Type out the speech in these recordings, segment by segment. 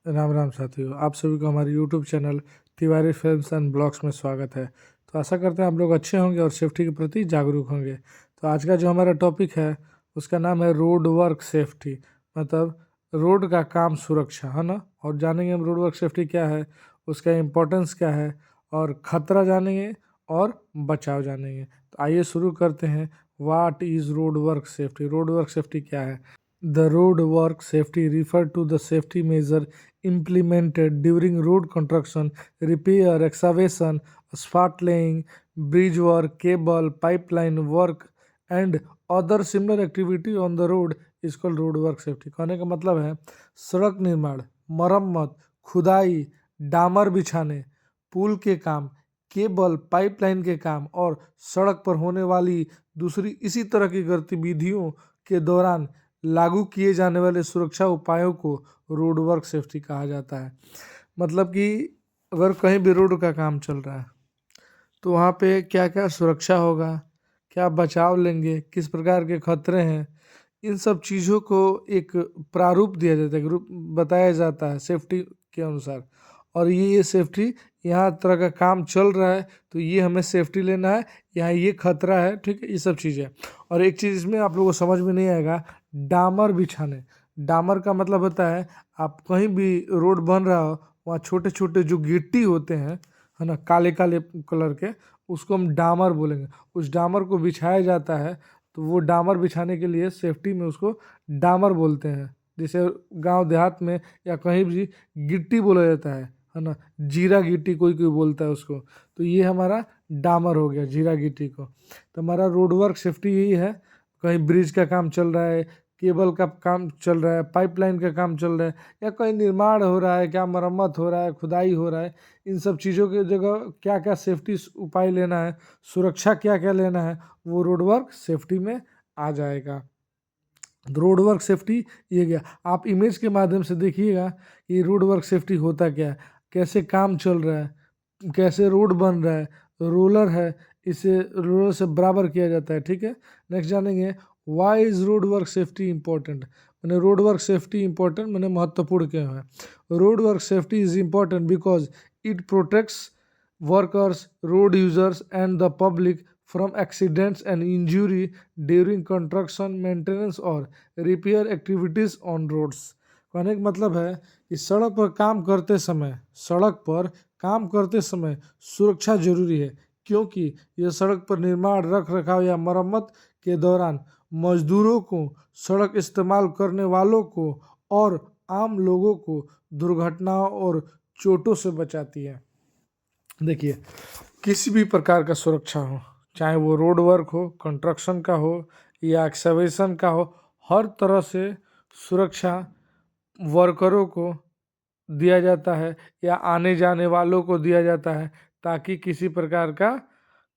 राम राम साथियों, आप सभी को हमारे YouTube channel Tiwari films and blogs में स्वागत है। तो आशा करते हैं आप लोग अच्छे होंगे और सेफ्टी के प्रति जागरूक होंगे। तो आज का जो हमारा टॉपिक है उसका नाम है रोड वर्क सेफ्टी, मतलब रोड का काम सुरक्षा, है ना। और जानेंगे हम रोड वर्क सेफ्टी क्या है, उसका इम्पोर्टेंस क्या है, और खतरा जानेंगे और बचाव जानेंगे। तो आइए शुरू करते हैं। What is road work safety? Road work safety क्या है? The road work safety refer to the safety measure implemented during road construction, repair, excavation, asphalt laying, bridge work, cable, pipeline work, and other similar activity on the road is called road work safety। कहने का मतलब है सड़क निर्माण, मरम्मत, खुदाई, डामर बिछाने, पुल के काम, केबल पाइपलाइन के काम और सड़क पर होने वाली दूसरी इसी तरह की गतिविधियों के दौरान लागू किए जाने वाले सुरक्षा उपायों को रोड वर्क सेफ्टी कहा जाता है। मतलब कि अगर कहीं भी रोड का काम चल रहा है तो वहाँ पे क्या क्या सुरक्षा होगा, क्या बचाव लेंगे, किस प्रकार के खतरे हैं, इन सब चीज़ों को एक प्रारूप दिया जाता है, ग्रुप बताया जाता है सेफ्टी के अनुसार। और ये सेफ्टी, यहाँ तरह का काम चल रहा है तो ये हमें सेफ्टी लेना है, यहाँ ये खतरा है, ठीक है, ये सब चीज़ें। और एक चीज़ इसमें आप लोगों को समझ में नहीं आएगा, डामर बिछाने। डामर का मतलब होता है आप कहीं भी रोड बन रहा हो वहाँ छोटे छोटे जो गिट्टी होते हैं, है ना, काले काले कलर के, उसको हम डामर बोलेंगे। उस डामर को बिछाया जाता है, तो वो डामर बिछाने के लिए सेफ्टी में उसको डामर बोलते हैं। जैसे गांव देहात में या कहीं भी गिट्टी बोला जाता है ना, जीरा गिट्टी कोई कोई बोलता है उसको। तो ये हमारा डामर हो गया, जीरा गिट्टी को। तो हमारा रोड वर्क सेफ्टी यही है। कहीं ब्रिज का काम चल रहा है, केबल का काम चल रहा है, पाइपलाइन का काम चल रहा है, या कहीं निर्माण हो रहा है, क्या मरम्मत हो रहा है, खुदाई हो रहा है, इन सब चीज़ों की जगह क्या क्या सेफ्टी उपाय लेना है, सुरक्षा क्या क्या लेना है, वो रोड वर्क सेफ्टी में आ जाएगा। रोड वर्क सेफ्टी ये गया। आप इमेज के माध्यम से देखिएगा कि रोड वर्क सेफ्टी होता क्या है, कैसे काम चल रहा है, कैसे रोड बन रहा है। रोलर है, इसे रोलर से बराबर किया जाता है, ठीक है। नेक्स्ट जानेंगे why is road work safety important. मैंने रोड वर्क सेफ्टी इंपॉर्टेंट मैंने महत्वपूर्ण क्यों है? Road work safety is important because it protects workers, road users, and the public from accidents and injury during construction, maintenance or repair activities on roads। कहने का मतलब है कि सड़क पर काम करते समय सुरक्षा जरूरी है, क्योंकि यह सड़क पर निर्माण, रख रखाव या मरम्मत के दौरान मजदूरों को, सड़क इस्तेमाल करने वालों को और आम लोगों को दुर्घटनाओं और चोटों से बचाती है। देखिए, किसी भी प्रकार का सुरक्षा हो, चाहे वो रोड वर्क हो, कंस्ट्रक्शन का हो या एक्सकवेशन का हो, हर तरह से सुरक्षा वर्करों को दिया जाता है या आने जाने वालों को दिया जाता है, ताकि किसी प्रकार का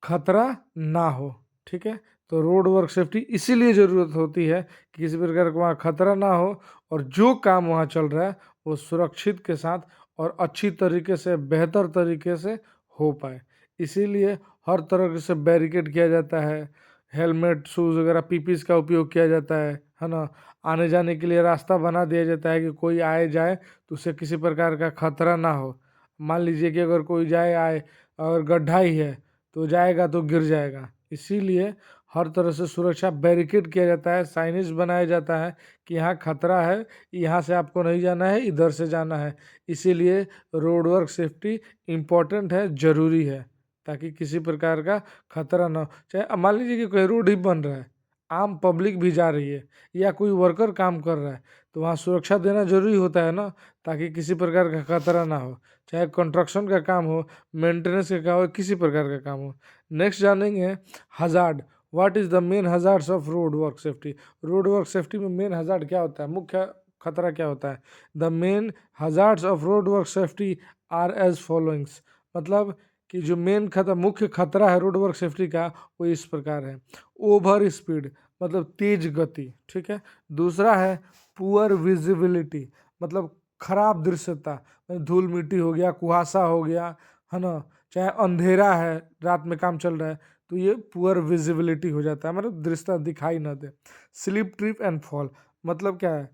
खतरा ना हो, ठीक है। तो रोड वर्क सेफ्टी इसीलिए ज़रूरत होती है कि किसी प्रकार का वहाँ खतरा ना हो और जो काम वहाँ चल रहा है वो सुरक्षित के साथ और अच्छी तरीके से, बेहतर तरीके से हो पाए। इसीलिए हर तरह से बैरिकेड किया जाता है, हेलमेट, शूज़ वगैरह, पीपीस का उपयोग किया जाता है ना। आने जाने के लिए रास्ता बना दिया जाता है कि कोई आए जाए तो उसे किसी प्रकार का खतरा ना हो। मान लीजिए कि अगर कोई जाए आए और गड्ढा ही है तो जाएगा तो गिर जाएगा, इसीलिए हर तरह से सुरक्षा बैरिकेड किया जाता है, साइनेज बनाया जाता है कि यहाँ खतरा है, यहाँ से आपको नहीं जाना है, इधर से जाना है। इसीलिए रोड वर्क सेफ्टी इम्पोर्टेंट है, ज़रूरी है, ताकि किसी प्रकार का खतरा ना हो। चाहे मान लीजिए कि कोई रोड ही बन रहा है, आम पब्लिक भी जा रही है या कोई वर्कर काम कर रहा है, तो वहाँ सुरक्षा देना जरूरी होता है ना, ताकि किसी प्रकार का खतरा ना हो। चाहे कंस्ट्रक्शन का काम हो, मेंटेनेंस का काम हो, किसी प्रकार का काम हो। नेक्स्ट जानेंगे hazard. What is the main hazards of road work safety? Road work safety में मेन हजार्ड क्या होता है, मुख्य खतरा क्या होता है? The main hazards of road work safety are as followings. मतलब कि जो मेन खतरा, मुख्य खतरा है रोड वर्क सेफ्टी का, वो इस प्रकार है। ओवर स्पीड, मतलब तेज गति, ठीक है। दूसरा है पुअर विजिबिलिटी, मतलब खराब दृश्यता, धूल मिट्टी हो गया, कुहासा हो गया, है ना, चाहे अंधेरा है, रात में काम चल रहा है, तो ये पुअर विजिबिलिटी हो जाता है, मतलब दृश्यता दिखाई ना दे। स्लिप, ट्रिप एंड फॉल, मतलब क्या है?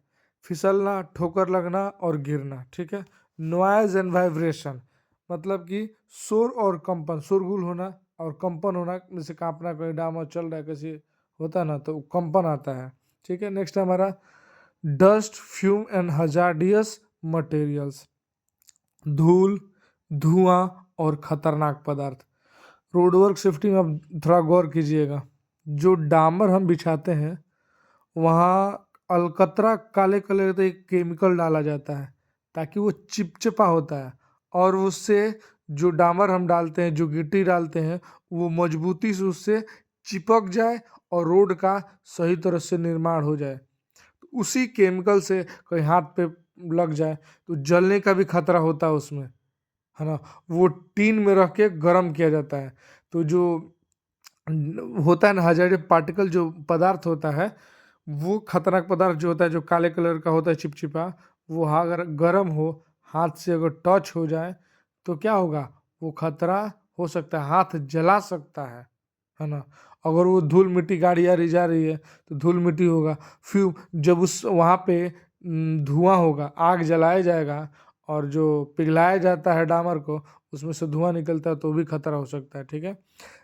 फिसलना, ठोकर लगना और गिरना, ठीक है। नॉइज एंड वाइब्रेशन, मतलब कि शोर और कंपन, शोरगुल होना और कंपन होना, जैसे कांपना, कोई डाम चल रहा है किसी होता है ना तो कंपन आता है, ठीक है। नेक्स्ट है हमारा dust, fume and hazardous materials, धूल, धुआं और खतरनाक पदार्थ। रोडवर्क सेफ्टी में आप थोड़ा गौर कीजिएगा, जो डामर हम बिछाते हैं वहाँ अलकतरा काले कलर का एक केमिकल डाला जाता है ताकि वो चिपचिपा होता है और उससे जो डामर हम डालते हैं, जो गिट्टी डालते हैं, वो मजबूती से उससे चिपक जाए और रोड का सही तरह से निर्माण हो जाए। तो उसी केमिकल से कोई हाथ पे लग जाए तो जलने का भी खतरा होता है उसमें, है ना। वो टीन में रख के गर्म किया जाता है, तो जो होता है ना हाइड्रोजन पार्टिकल, जो पदार्थ होता है, वो खतरनाक पदार्थ जो होता है, जो काले कलर का होता है चिपचिपा, वो अगर गर्म हो, हाथ से अगर टच हो जाए तो क्या होगा, वो खतरा हो सकता है, हाथ जला सकता है ना। अगर वो धूल मिट्टी गाड़ी आ रही जा रही है तो धूल मिट्टी होगा, फिर जब उस वहाँ पे धुआं होगा, आग जलाया जाएगा और जो पिघलाया जाता है डामर को, उसमें से धुआं निकलता है तो भी खतरा हो सकता है, ठीक है।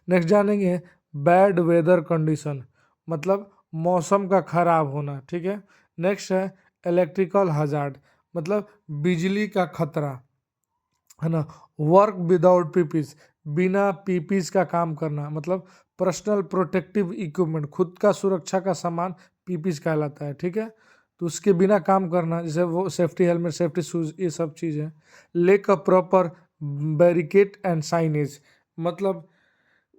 नेक्स्ट जानेंगे बैड वेदर कंडीशन, मतलब मौसम का खराब होना, ठीक है। नेक्स्ट है इलेक्ट्रिकल हजार्ड, मतलब बिजली का खतरा, है ना। वर्क विदाउट पीपीज, बिना पीपीज का काम करना, मतलब पर्सनल प्रोटेक्टिव इक्विपमेंट, खुद का सुरक्षा का सामान पीपीज कहलाता है, ठीक है। तो उसके बिना काम करना, जैसे वो सेफ्टी हेलमेट, सेफ्टी शूज, ये सब चीज़ें। Lake a proper barricade and signage, मतलब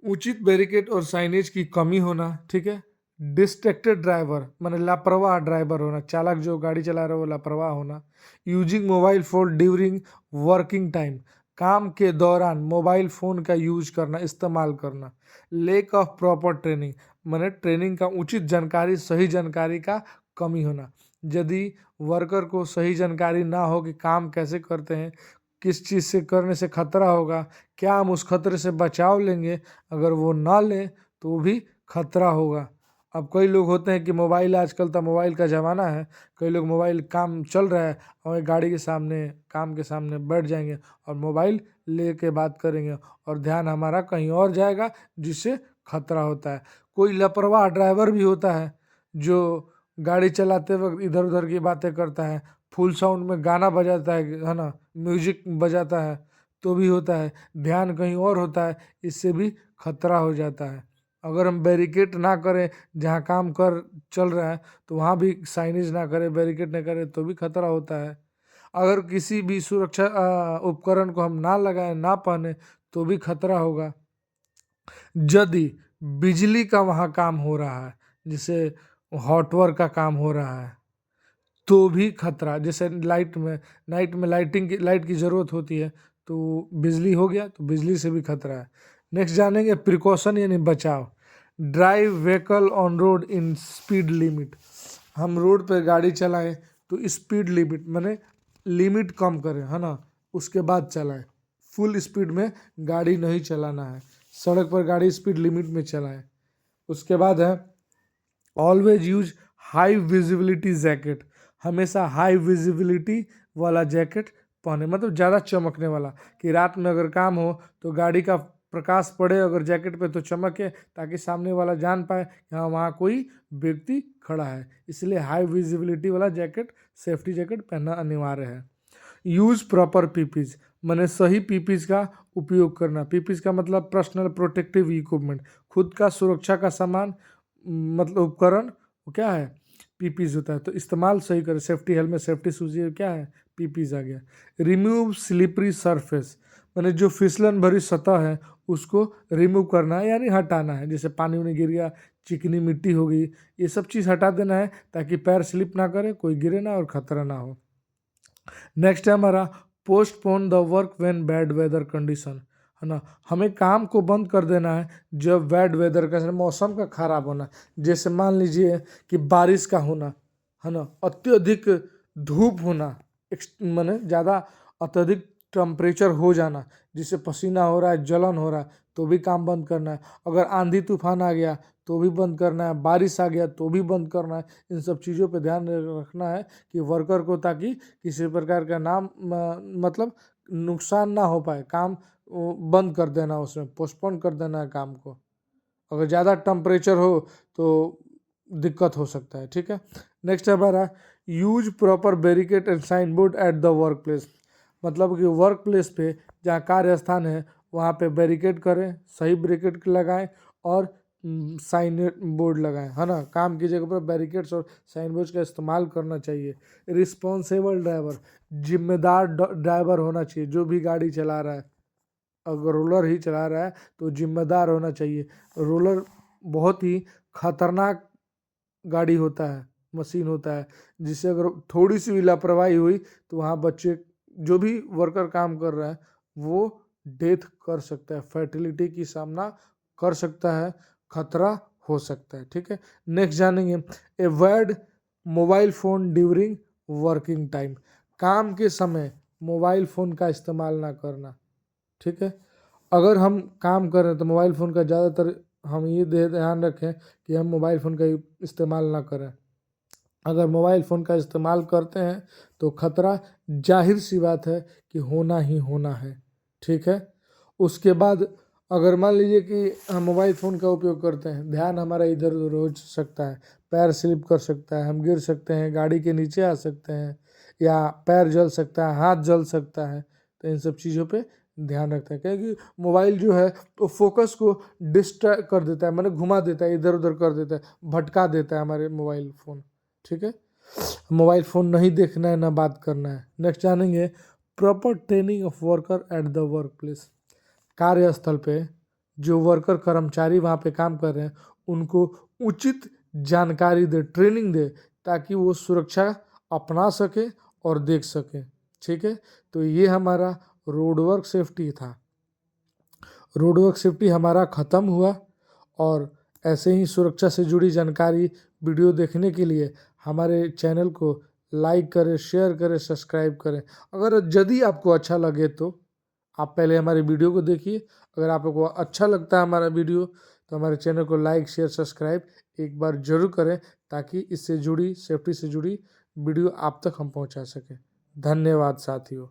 उचित बैरिकेड और साइनेज की कमी होना, ठीक है। डिस्ट्रैक्टेड ड्राइवर, माने लापरवाह ड्राइवर होना, चालक जो गाड़ी चला रहा है वो लापरवाह होना। Using mobile phone during working time, काम के दौरान मोबाइल फ़ोन का यूज करना, इस्तेमाल करना। लेक ऑफ प्रॉपर ट्रेनिंग, माने ट्रेनिंग का उचित जानकारी, सही जानकारी का कमी होना। यदि वर्कर को सही जानकारी ना हो कि काम कैसे करते हैं, किस चीज़ से करने से खतरा होगा, क्या हम उस खतरे से बचाव लेंगे, अगर वो ना लें तो वो भी खतरा होगा। अब कई लोग होते हैं कि मोबाइल, आजकल तो मोबाइल का ज़माना है, कई लोग मोबाइल काम चल रहा है और गाड़ी के सामने, काम के सामने बैठ जाएंगे और मोबाइल ले के बात करेंगे और ध्यान हमारा कहीं और जाएगा, जिससे खतरा होता है। कोई लापरवाह ड्राइवर भी होता है जो गाड़ी चलाते वक्त इधर उधर की बातें करता है, फुल साउंड में गाना बजाता है ना, म्यूजिक बजाता है, तो भी होता है, ध्यान कहीं और होता है, इससे भी खतरा हो जाता है। अगर हम बैरिकेड ना करें जहाँ काम कर चल रहा है तो वहाँ भी साइनेज ना करें, बैरिकेड ना करें तो भी खतरा होता है। अगर किसी भी सुरक्षा उपकरण को हम ना लगाएं, ना पहने तो भी खतरा होगा। यदि बिजली का वहाँ काम हो रहा है, जैसे हॉटवर्क का काम हो रहा है, तो भी खतरा, जैसे लाइट में, नाइट में लाइट की ज़रूरत होती है, तो बिजली हो गया तो बिजली से भी खतरा है। नेक्स्ट जानेंगे प्रिकॉशन यानी बचाव। Drive vehicle on road in speed limit, हम रोड पर गाड़ी चलाएं तो स्पीड लिमिट माने लिमिट कम करें, है ना, उसके बाद चलाएं। फुल स्पीड में गाड़ी नहीं चलाना है, सड़क पर गाड़ी स्पीड लिमिट में चलाएं। उसके बाद है always use high visibility jacket, हमेशा हाई विजिबिलिटी वाला जैकेट पहने, मतलब ज़्यादा चमकने वाला, कि रात में अगर काम हो तो गाड़ी का प्रकाश पड़े अगर जैकेट पे तो चमके, ताकि सामने वाला जान पाए कि हाँ वहाँ कोई व्यक्ति खड़ा है, इसलिए हाई विजिबिलिटी वाला जैकेट, सेफ्टी जैकेट पहनना अनिवार्य है। यूज़ प्रॉपर पीपीज, मैंने सही पीपीज का उपयोग करना, पीपीज का मतलब पर्सनल प्रोटेक्टिव इक्विपमेंट, खुद का सुरक्षा का सामान, मतलब उपकरण, वो क्या है, पीपीज होता है, तो इस्तेमाल सही करें। सेफ्टी हेलमेट, सेफ्टी शूज, ये क्या है, पीपीज आ गया। रिमूव स्लिपरी सरफेस, मैंने जो फिसलन भरी सतह है उसको रिमूव करना है, यानी हटाना है, जैसे पानी उनी गिर गया, चिकनी मिट्टी हो गई, ये सब चीज़ हटा देना है ताकि पैर स्लिप ना करे, कोई गिरे ना और खतरा ना हो। नेक्स्ट है हमारा postpone the work when bad weather condition, है ना, हमें काम को बंद कर देना है जब बैड वेदर का, मौसम का खराब होना, जैसे मान लीजिए कि बारिश का होना, है ना, अत्यधिक धूप होना, माने ज़्यादा अत्यधिक टेम्परेचर हो जाना, जिससे पसीना हो रहा है, जलन हो रहा है, तो भी काम बंद करना है। अगर आंधी तूफान आ गया तो भी बंद करना है, बारिश आ गया तो भी बंद करना है। इन सब चीज़ों पे ध्यान रखना है कि वर्कर को, ताकि किसी प्रकार का मतलब नुकसान ना हो पाए। काम बंद कर देना, उसमें पोस्टपोन कर देना है काम को। अगर ज़्यादा टेम्परेचर हो तो दिक्कत हो सकता है। ठीक है, नेक्स्ट है हमारा use proper barricade and sign board at the work place. मतलब कि वर्क प्लेस पे जहाँ कार्यस्थान है वहाँ पे बैरिकेड करें, सही बैरिकेड लगाएं और साइन बोर्ड लगाएं, है ना। काम की जगह पर बैरिकेड्स और साइन बोर्ड का इस्तेमाल करना चाहिए। रिस्पॉन्सिबल ड्राइवर, जिम्मेदार ड्राइवर होना चाहिए। जो भी गाड़ी चला रहा है, अगर रोलर ही चला रहा है तो जिम्मेदार होना चाहिए। रोलर बहुत ही खतरनाक गाड़ी होता है, मशीन होता है, जिससे अगर थोड़ी सी भी लापरवाही हुई तो वहाँ बच्चे, जो भी वर्कर काम कर रहा है, वो डेथ कर सकता है, फर्टिलिटी की सामना कर सकता है, खतरा हो सकता है। ठीक है, नेक्स्ट जानेंगे avoid mobile phone during working time. काम के समय मोबाइल फ़ोन का इस्तेमाल ना करना। ठीक है, अगर हम काम कर रहे हैं तो मोबाइल फ़ोन का ज़्यादातर हम ये ध्यान रखें कि हम मोबाइल फ़ोन का इस्तेमाल ना करें। अगर मोबाइल फ़ोन का इस्तेमाल करते हैं तो खतरा जाहिर सी बात है कि होना ही होना है। ठीक है, उसके बाद अगर मान लीजिए कि हम मोबाइल फ़ोन का उपयोग करते हैं, ध्यान हमारा इधर उधर हो सकता है, पैर स्लिप कर सकता है, हम गिर सकते हैं, गाड़ी के नीचे आ सकते हैं, या पैर जल सकता है, हाथ जल सकता है। तो इन सब चीज़ों पे ध्यान रखते हैं, क्योंकि मोबाइल जो है तो फोकस को डिस्ट्रैक्ट कर देता है, मैंने घुमा देता है, इधर उधर कर देता है, भटका देता है हमारे मोबाइल फ़ोन। ठीक है, मोबाइल फ़ोन नहीं देखना है, ना बात करना है। नेक्स्ट जानेंगे proper training of worker eight the work place. कार्यस्थल पे जो वर्कर कर्मचारी वहाँ पे काम कर रहे हैं उनको उचित जानकारी दे, ट्रेनिंग दे, ताकि वो सुरक्षा अपना सके और देख सके। ठीक है, तो ये हमारा रोड वर्क सेफ्टी था। रोड वर्क सेफ्टी हमारा ख़त्म हुआ, और ऐसे ही सुरक्षा से जुड़ी जानकारी वीडियो देखने के लिए हमारे चैनल को लाइक करें, शेयर करें, सब्सक्राइब करें। अगर यदि आपको अच्छा लगे तो आप पहले हमारे वीडियो को देखिए। अगर आपको अच्छा लगता है हमारा वीडियो तो हमारे चैनल को लाइक, शेयर, सब्सक्राइब एक बार जरूर करें, ताकि इससे जुड़ी, सेफ्टी से जुड़ी वीडियो आप तक हम पहुंचा सकें। धन्यवाद साथियों।